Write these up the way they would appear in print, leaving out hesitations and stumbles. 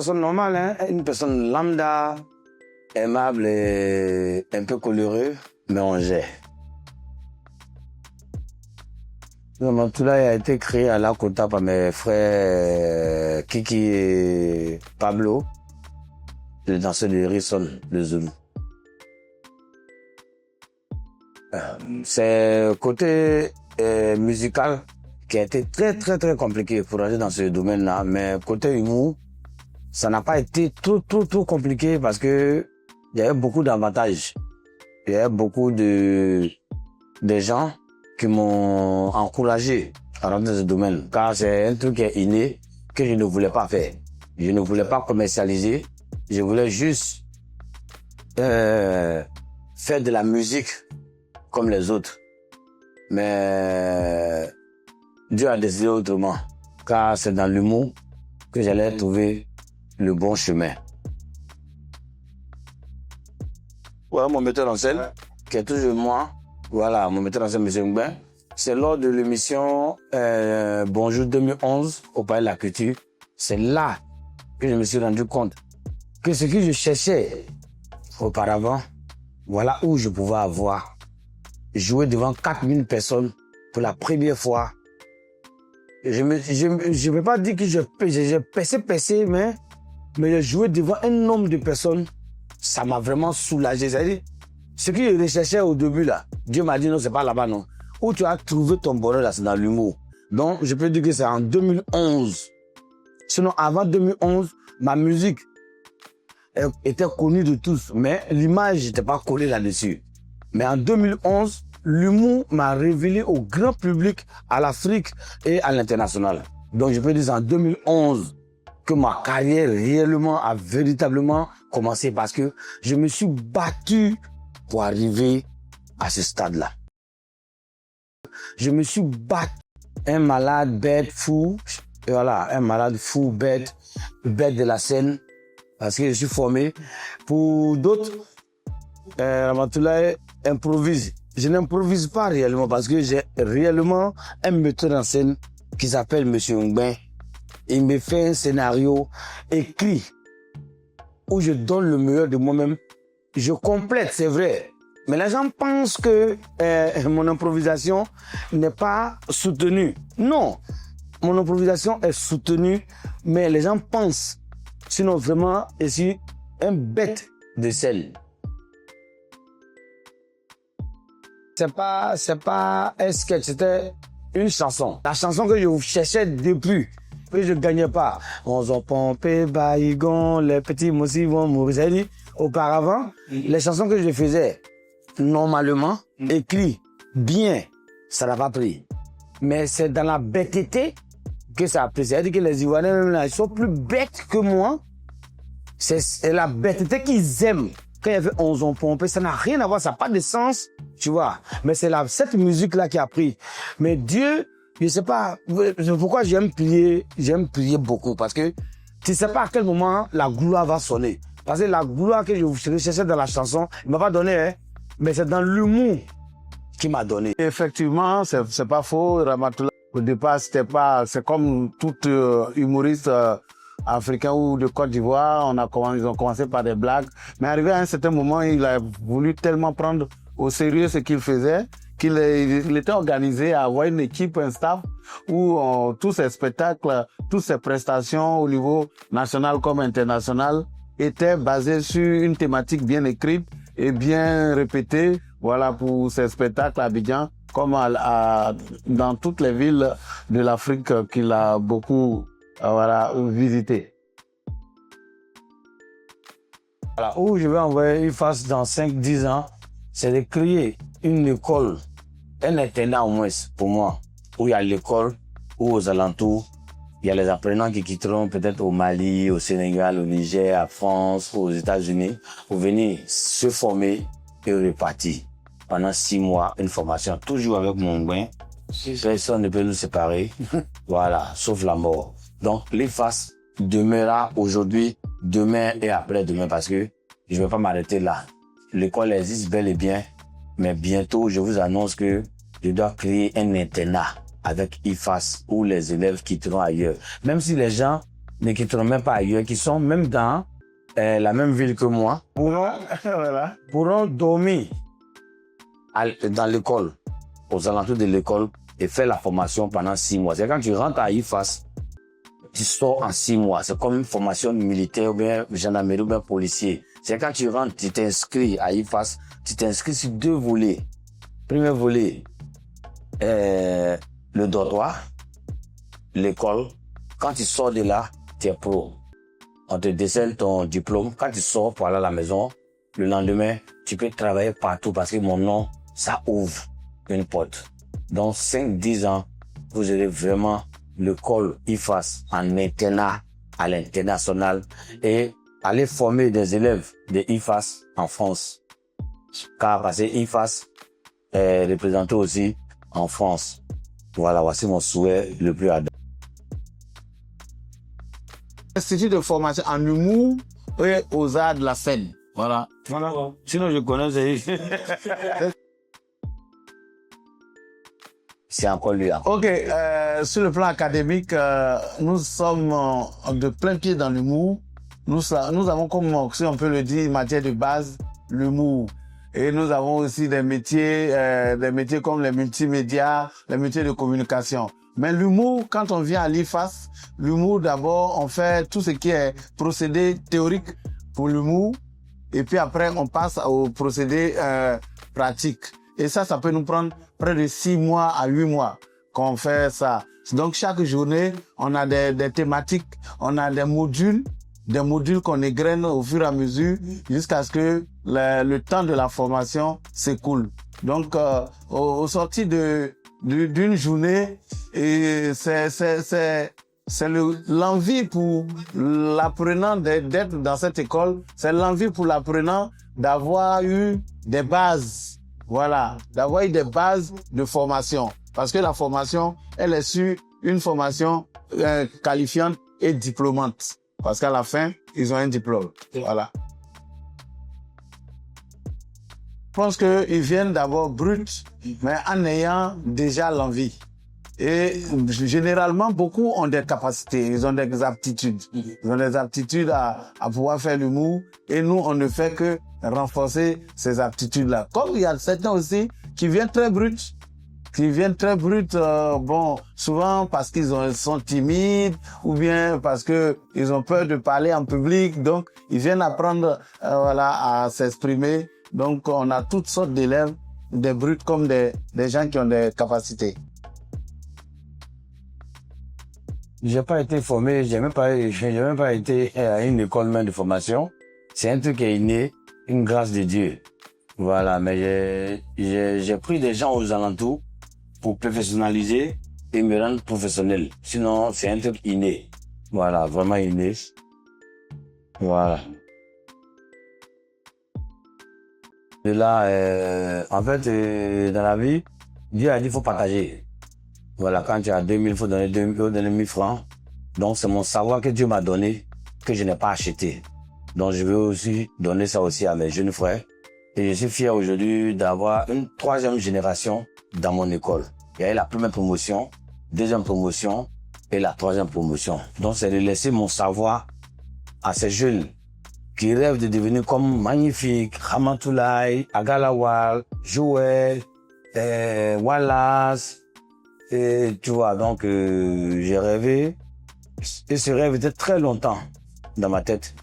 personne normale, hein, une personne lambda, aimable et un peu coloreux, mais on gère. Ramatoulaye a été créé à Lakota par mes frères Kiki et Pablo, les danseurs de Rissol, le Zulu. C'est côté musical qui a été très compliqué pour aller dans ce domaine-là, mais côté humour, ça n'a pas été trop compliqué parce que il y avait beaucoup d'avantages. Il y avait beaucoup de gens qui m'ont encouragé à rentrer dans ce domaine, car c'est un truc qui est inné que je ne voulais pas faire. Je ne voulais pas commercialiser, je voulais juste faire de la musique comme les autres. Mais Dieu a décidé autrement, car c'est dans l'humour que j'allais trouver le bon chemin. Voilà mon metteur en scène, qui est toujours moi. Voilà, mon metteur en scène, M. Ngben. C'est lors de l'émission Bonjour 2011 au Palais de la Culture. C'est là que je me suis rendu compte que ce que je cherchais auparavant, voilà où je pouvais avoir joué devant 4000 personnes pour la première fois. Je ne vais pas dire que j'ai percé, mais j'ai joué devant un nombre de personnes, ça m'a vraiment soulagé. C'est-à-dire, ce que je recherchais au début là, Dieu m'a dit non, c'est pas là-bas non. Où tu as trouvé ton bonheur là, c'est dans l'humour. Donc, je peux dire que c'est en 2011. Sinon, avant 2011, ma musique était connue de tous, mais l'image n'était pas collée là-dessus. Mais en 2011, l'humour m'a révélé au grand public, à l'Afrique et à l'international. Donc, je peux dire en 2011 que ma carrière réellement a véritablement commencé parce que je me suis battu pour arriver à ce stade-là. Je me suis battu. Un malade, bête, fou. Et voilà, un malade, fou, bête de la scène. Parce que je suis formé. Pour d'autres, Ramatoulaye improvise. Je n'improvise pas réellement parce que j'ai réellement un metteur en scène qui s'appelle M. Ngben. Il me fait un scénario écrit où je donne le meilleur de moi-même. Je complète, c'est vrai. Mais les gens pensent que mon improvisation n'est pas soutenue. Non, mon improvisation est soutenue, mais les gens pensent. Sinon, vraiment, je suis un bête de scène. C'est pas un sketch, c'était une chanson. La chanson que je cherchais depuis, que je gagnais pas. On s'en pompé, baïgon, les petits moussis vont mourir. C'est-à-dire, auparavant, les chansons que je faisais, normalement, écrit bien, ça n'a pas pris. Mais c'est dans la bêteté que ça a pris. C'est-à-dire que les Ivoiriens, même là, ils sont plus bêtes que moi. C'est la bêteté qu'ils aiment. Quand il y avait 11 ans pompé, ça n'a rien à voir, ça n'a pas de sens, tu vois. Mais c'est cette musique-là qui a pris. Mais Dieu, je sais pas, pourquoi j'aime prier beaucoup. Parce que tu sais pas à quel moment la gloire va sonner. Parce que la gloire que je cherchais dans la chanson, il m'a pas donné, hein. Mais c'est dans l'humour qui m'a donné. Effectivement, c'est pas faux. Ramatoulaye, au départ, c'est comme tout humoriste africain ou de Côte d'Ivoire. Ils ont commencé par des blagues. Mais arrivé à un certain moment, il a voulu tellement prendre au sérieux ce qu'il faisait qu'il était organisé à avoir une équipe, un staff où tous ses spectacles, toutes ses prestations au niveau national comme international étaient basés sur une thématique bien écrite et bien répétée. Voilà, pour ces spectacles à Abidjan, comme dans toutes les villes de l'Afrique qu'il a beaucoup visité. Voilà, où je vais envoyer une face dans 5-10 ans, c'est de créer une école, un internat au moins pour moi, où il y a l'école, où aux alentours, il y a les apprenants qui quitteront peut-être au Mali, au Sénégal, au Niger, à France, aux États-Unis, pour venir se former et repartir. Pendant 6 mois, une formation, toujours avec mon Ngben. Personne ne peut nous séparer. Voilà, sauf la mort. Donc, l'IFAS demeurera aujourd'hui, demain et après-demain parce que je ne vais pas m'arrêter là. L'école existe bel et bien, mais bientôt, je vous annonce que je dois créer un internat avec IFAS où les élèves quitteront ailleurs. Même si les gens ne quitteront même pas ailleurs, qui sont même dans la même ville que moi, pourront dormir dans l'école, aux alentours de l'école, et faire la formation pendant 6 mois. C'est quand tu rentres à IFAS, tu sors en 6 mois. C'est comme une formation militaire ou bien gendarmerie ou bien policier. C'est quand tu rentres, tu t'inscris à IFAS, tu t'inscris sur 2 volets. Premier volet, le dortoir, l'école. Quand tu sors de là, tu es pro. On te décèle ton diplôme. Quand tu sors pour aller à la maison, le lendemain, tu peux travailler partout parce que mon nom, ça ouvre une porte. Dans 5-10 ans, vous aurez vraiment l'école IFAS en internat à l'international et aller former des élèves de IFAS en France. Car parce que IFAS est représenté aussi en France. Voilà, voici mon souhait le plus ardent. Institut de formation en humour et aux arts de la scène. Voilà. Sinon, je connais. C'est encore lui. Ok, sur le plan académique, nous sommes de plein pied dans l'humour. Nous avons, comme si on peut le dire, matière de base, l'humour. Et nous avons aussi des métiers comme les multimédias, les métiers de communication. Mais l'humour, quand on vient à l'IFAS, l'humour d'abord, on fait tout ce qui est procédé théorique pour l'humour. Et puis après, on passe au procédé pratique. Et ça peut nous prendre près de 6 mois à 8 mois qu'on fait ça. Donc chaque journée, on a des thématiques, on a des modules qu'on égrène au fur et à mesure jusqu'à ce que le temps de la formation s'écoule. Donc au sorti d'une journée, et c'est l'envie pour l'apprenant d'être dans cette école, c'est l'envie pour l'apprenant d'avoir eu des bases. Voilà, d'avoir eu des bases de formation. Parce que la formation, elle est sur une formation qualifiante et diplômante. Parce qu'à la fin, ils ont un diplôme. Voilà. Je pense qu'ils viennent d'abord bruts, mais en ayant déjà l'envie. Et généralement, beaucoup ont des capacités, ils ont des aptitudes. Ils ont des aptitudes à pouvoir faire l'humour. Et nous, on ne fait que renforcer ces aptitudes-là. Comme il y a certains aussi qui viennent très bruts. Souvent parce qu'ils sont timides ou bien parce que ils ont peur de parler en public. Donc, ils viennent apprendre à s'exprimer. Donc, on a toutes sortes d'élèves, des bruts comme des gens qui ont des capacités. J'ai pas été formé, j'ai même pas été à une école même de formation. C'est un truc qui est inné, une grâce de Dieu. Voilà, mais j'ai pris des gens aux alentours pour professionnaliser et me rendre professionnel. Sinon, c'est un truc inné. Voilà, vraiment inné. Voilà. Et là, en fait, dans la vie, Dieu a dit qu'il faut partager. Voilà, quand tu as 2000, il faut donner 1000 francs. Donc, c'est mon savoir que Dieu m'a donné, que je n'ai pas acheté. Donc, je veux aussi donner ça aussi à mes jeunes frères. Et je suis fier aujourd'hui d'avoir une 3e génération dans mon école. Il y a eu la première promotion, 2e promotion et la 3e promotion. Donc, c'est de laisser mon savoir à ces jeunes qui rêvent de devenir comme Magnifique, Ramatoulaye, Agalawal, Joël, Wallace. Et tu vois, donc j'ai rêvé, et ce rêve était très longtemps dans ma tête.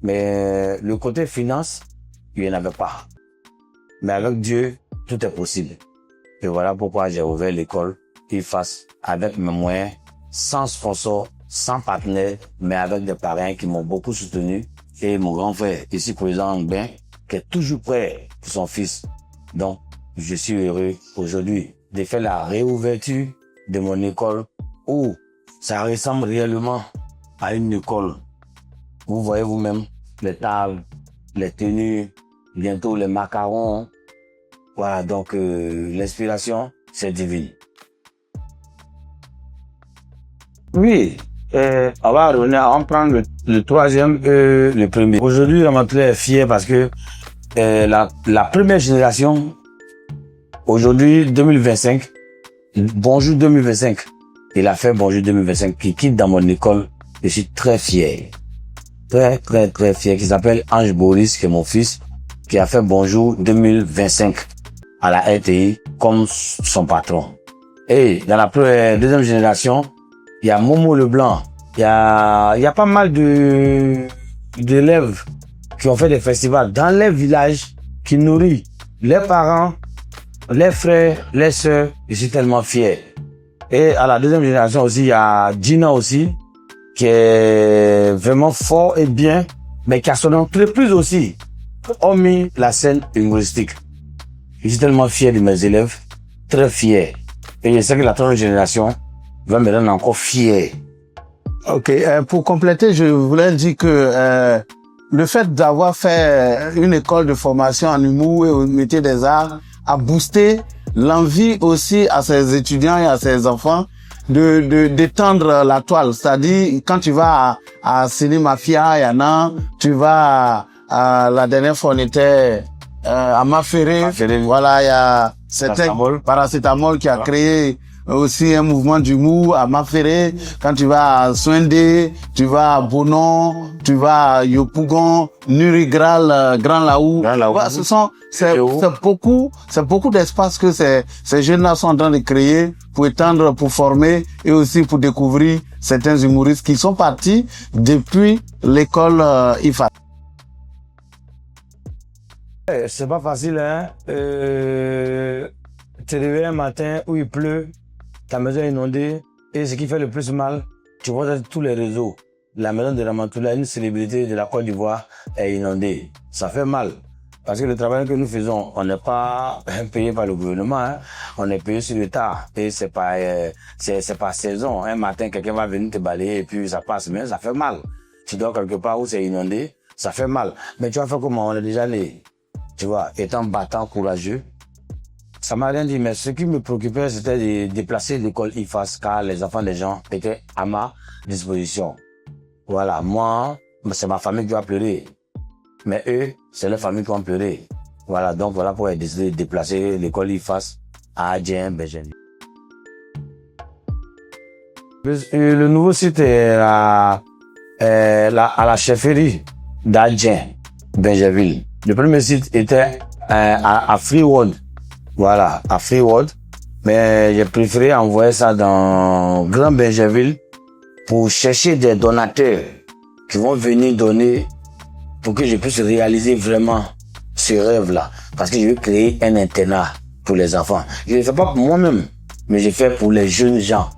Mais le côté finance, il n'y en avait pas. Mais avec Dieu, tout est possible. Et voilà pourquoi j'ai ouvert l'école IFAS avec mes moyens, sans sponsor, sans partenaire, mais avec des parents qui m'ont beaucoup soutenu. Et mon grand frère, ici président Ben, qui est toujours prêt pour son fils. Donc, je suis heureux aujourd'hui de faire la réouverture de mon école où ça ressemble réellement à une école. Vous voyez vous-même les tables, les tenues, bientôt les macarons. Voilà, donc l'inspiration, c'est divine. Oui, on va prendre le 3e et le premier. Aujourd'hui, Ramatoulaye est fier parce que la première génération, aujourd'hui, 2025, Bonjour 2025, il a fait Bonjour 2025 qui quitte dans mon école je suis très fier. Très, très, très fier. Qui s'appelle Ange Boris, qui est mon fils, qui a fait Bonjour 2025 à la RTI comme son patron. Et dans la deuxième génération, il y a Momo Leblanc. Il y a pas mal d'élèves qui ont fait des festivals dans les villages qui nourrissent les parents, les frères, les sœurs. Je suis tellement fier. Et à la deuxième génération aussi, il y a Gina aussi, qui est vraiment fort et bien, mais qui a son entreprise aussi, hormis la scène humoristique. Je suis tellement fier de mes élèves, très fier. Et je sais que la troisième génération va me rendre encore fier. Ok, pour compléter, je voulais dire que le fait d'avoir fait une école de formation en humour et au métier des arts a boosté l'envie aussi à ses étudiants et à ses enfants d'étendre la toile. C'est-à-dire, quand tu vas à Cinémafia, il y en a, tu vas à la dernière fois on était à Maféré, voilà, il y a Paracétamol qui a créé aussi un mouvement d'humour à Maféré. Quand tu vas à Swindé, tu vas à Bonon, tu vas à Yopougon, Nurigral, Grand Laou. Voilà, c'est beaucoup d'espace que ces jeunes-là sont en train de créer pour étendre, pour former et aussi pour découvrir certains humoristes qui sont partis depuis l'école IFA. C'est pas facile, hein. Tu te réveilles un matin où il pleut, ta maison est inondée, et ce qui fait le plus mal, tu vois dans tous les réseaux, la maison de Ramatoula, une célébrité de la Côte d'Ivoire, est inondée. Ça fait mal. Parce que le travail que nous faisons, on n'est pas payé par le gouvernement, hein. On est payé sur le tard. Et c'est pas saison. Un matin, quelqu'un va venir te balayer et puis ça passe, mais ça fait mal. Tu dors quelque part où c'est inondé, ça fait mal. Mais tu vas faire comment? On est déjà né. Tu vois, étant battant, courageux. Ça m'a rien dit, mais ce qui me préoccupait, c'était de déplacer l'école IFAS, car les enfants des gens étaient à ma disposition. Voilà, moi, c'est ma famille qui va pleurer. Mais eux, c'est leur famille qui vont pleurer. Voilà, donc voilà pourquoi j'ai décidé de déplacer l'école IFAS à Adjien, Benjerville. Le nouveau site est à la chefferie d'Adjien, Benjerville. Le premier site était à Freeworld. Voilà, à Freeworld. Mais j'ai préféré envoyer ça dans Grand Benjerville pour chercher des donateurs qui vont venir donner pour que je puisse réaliser vraiment ce rêve-là. Parce que je veux créer un internat pour les enfants. Je ne le fais pas pour moi-même, mais je le fais pour les jeunes gens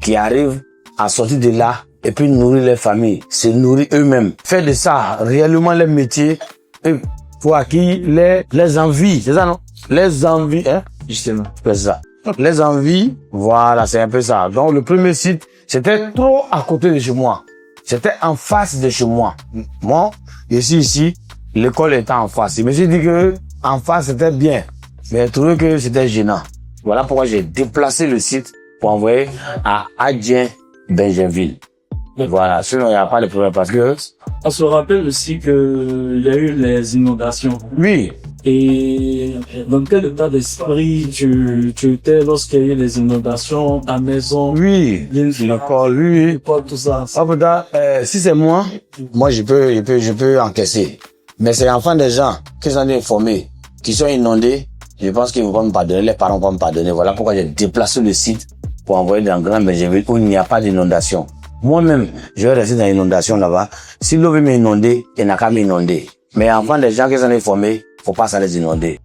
qui arrivent à sortir de là et puis nourrir leur famille, se nourrir eux-mêmes. Faire de ça réellement leur métier et pour acquérir les envies. C'est ça, non? Les envies, hein? Justement. C'est ça. Les envies, voilà, c'est un peu ça. Donc, le premier site, c'était trop à côté de chez moi. C'était en face de chez moi. Moi, je suis ici, l'école était en face. Je me suis dit que en face, c'était bien. Mais j'ai trouvé que c'était gênant. Voilà pourquoi j'ai déplacé le site pour envoyer à Adjien, Benjerville. Voilà, sinon il n'y a pas de problème parce que... On se rappelle aussi que il y a eu les inondations. Oui. Et dans quel état d'esprit tu étais lorsqu'il y a eu les inondations, ta maison? Oui, l'école, oui. Tout ça. Si c'est moi, je peux encaisser. Mais c'est l'enfant des gens qui sont informés, qui sont inondés, je pense qu'ils vont pas me pardonner, les parents vont pas me pardonner. Voilà pourquoi j'ai déplacé le site pour envoyer dans Grand Benjerville où il n'y a pas d'inondation. Moi-même, je vais rester dans l'inondation là-bas. Si l'eau veut m'inonder, il n'a qu'à m'inonder. Mais enfant des gens qui sont informés, faut pas ça les inonder.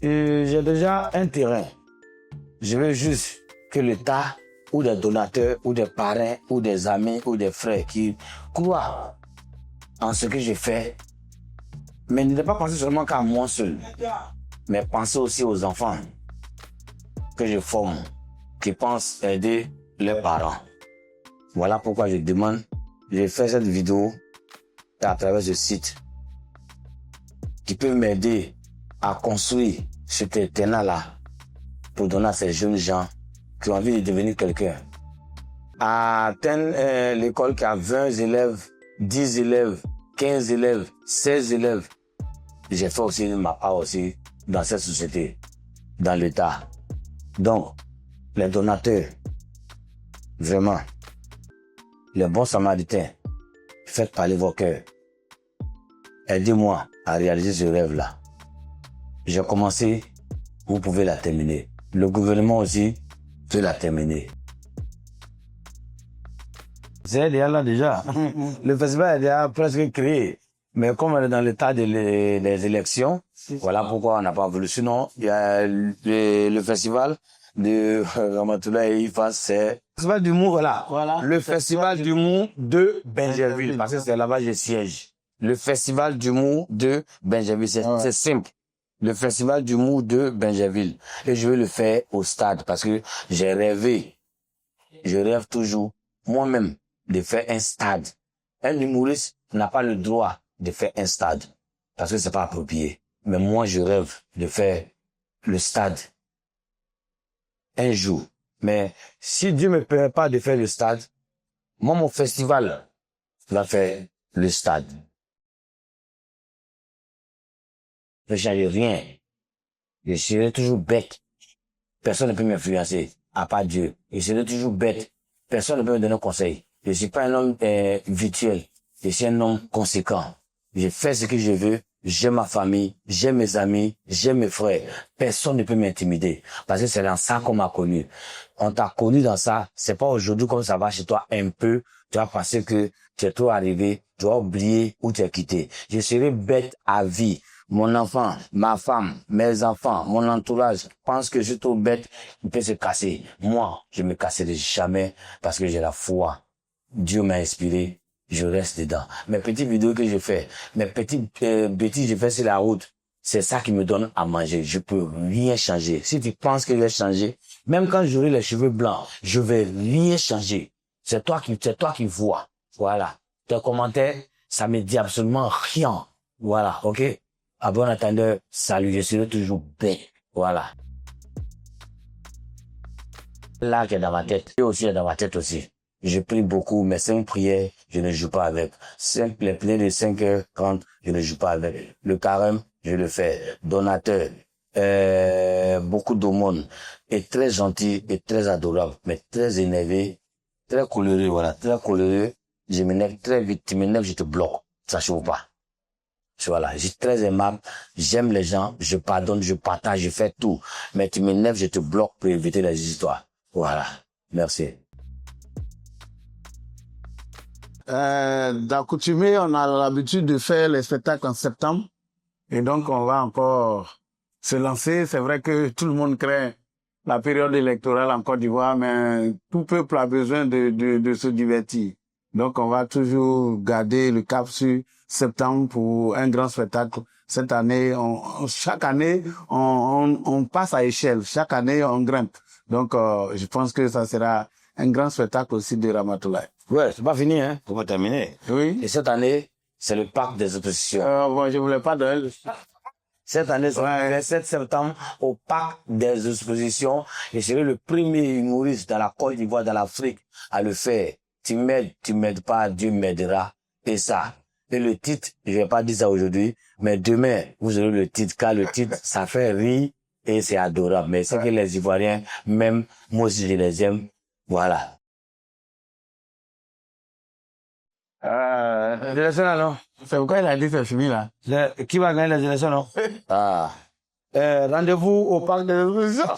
J'ai déjà un terrain. Je veux juste que l'État, ou des donateurs, ou des parrains, ou des amis, ou des frères qui croient en ce que je fais. Mais ne pas penser seulement qu'à moi seul. Mais penser aussi aux enfants que je forme, qui pensent aider leurs parents. Voilà pourquoi je demande, j'ai fait cette vidéo à travers ce site qui peut m'aider à construire cet internat-là pour donner à ces jeunes gens qui ont envie de devenir quelqu'un. À atteindre l'école qui a 20 élèves, 10 élèves, 15 élèves, 16 élèves, j'ai fait aussi ma part aussi dans cette société, dans l'État. Donc, les donateurs, vraiment, les bons samaritains, faites parler vos cœurs. Aidez-moi à réaliser ce rêve-là. J'ai commencé, vous pouvez la terminer. Le gouvernement aussi peut la terminer. C'est là déjà. Le festival est déjà presque créé. Mais comme on est dans l'état des élections, voilà pourquoi on n'a pas voulu. Sinon, il y a le festival de Ramatoulaye et Ifa, c'est le festival d'humour, voilà. Le festival d'humour de Bingerville, parce que c'est là-bas que je siège. Le festival d'humour de Bingerville, c'est simple. Le festival d'humour de Bingerville. Et je vais le faire au stade, parce que j'ai rêvé. Je rêve toujours, moi-même, de faire un stade. Un humoriste n'a pas le droit de faire un stade, parce que c'est pas approprié. Mais moi, je rêve de faire le stade un jour. Mais si Dieu me permet pas de faire le stade, moi, mon festival va faire le stade. Je ne change rien. Je serai toujours bête. Personne ne peut m'influencer, à part Dieu. Je serai toujours bête. Personne ne peut me donner un conseil. Je suis pas un homme virtuel. Je suis un homme conséquent. Je fais ce que je veux. J'ai ma famille, j'ai mes amis, j'ai mes frères. Personne ne peut m'intimider. Parce que c'est dans ça qu'on m'a connu. On t'a connu dans ça. C'est pas aujourd'hui comme ça va chez toi un peu. Tu vas penser que tu es trop arrivé. Tu vas oublier où tu es quitté. Je serai bête à vie. Mon enfant, ma femme, mes enfants, mon entourage pensent que je suis trop bête. Il peut se casser. Moi, je me casserai jamais parce que j'ai la foi. Dieu m'a inspiré. Je reste dedans. Mes petites vidéos que je fais, mes petites bêtises que je fais sur la route, c'est ça qui me donne à manger. Je peux rien changer. Si tu penses que je vais changer, même quand j'aurai les cheveux blancs, je vais rien changer. C'est toi qui vois. Voilà. Tes commentaires, ça me dit absolument rien. Voilà. OK? À bon entendeur, salut. Je serai toujours bête. Voilà. Là, qui est dans ma tête. Et aussi, est dans ma tête aussi. Je prie beaucoup, mais 5 prières, je ne joue pas avec. 5 les prières de 5h30, je ne joue pas avec. Le carême, je le fais. Donateur, beaucoup d'aumônes, et très gentil, et très adorable, mais très énervé, très coléreux, voilà, très coléreux. Je m'énerve très vite, tu m'énerves, je te bloque. Ça chauffe pas. Voilà, je suis très aimable, j'aime les gens, je pardonne, je partage, je fais tout. Mais tu m'énerves, je te bloque pour éviter les histoires. Voilà. Merci. D'accoutumée, on a l'habitude de faire les spectacles en septembre. Et donc, on va encore se lancer. C'est vrai que tout le monde craint la période électorale en Côte d'Ivoire, mais tout peuple a besoin de se divertir. Donc, on va toujours garder le cap sur septembre pour un grand spectacle. Cette année, chaque année, on passe à échelle. Chaque année, on grimpe. Donc, je pense que ça sera un grand spectacle aussi de Ramatoulaye. Ouais, c'est pas fini, hein. Faut pas terminer. Oui. Et cette année, c'est le parc des expositions. Bon, je voulais pas donner Cette année, c'est le 27 septembre, au parc des expositions. Je serai le premier humoriste dans la Côte d'Ivoire, dans l'Afrique, à le faire. Tu m'aides pas, Dieu m'aidera. Et ça. Et le titre, je vais pas dire ça aujourd'hui, mais demain, vous aurez le titre, car le titre, ça fait rire et c'est adorable. Mais c'est que les Ivoiriens, même moi aussi je les aime, voilà. Les élections là, non? C'est pourquoi il a dit que c'est fini là. Qui va gagner les élections, non? Rendez-vous au parc des expositions.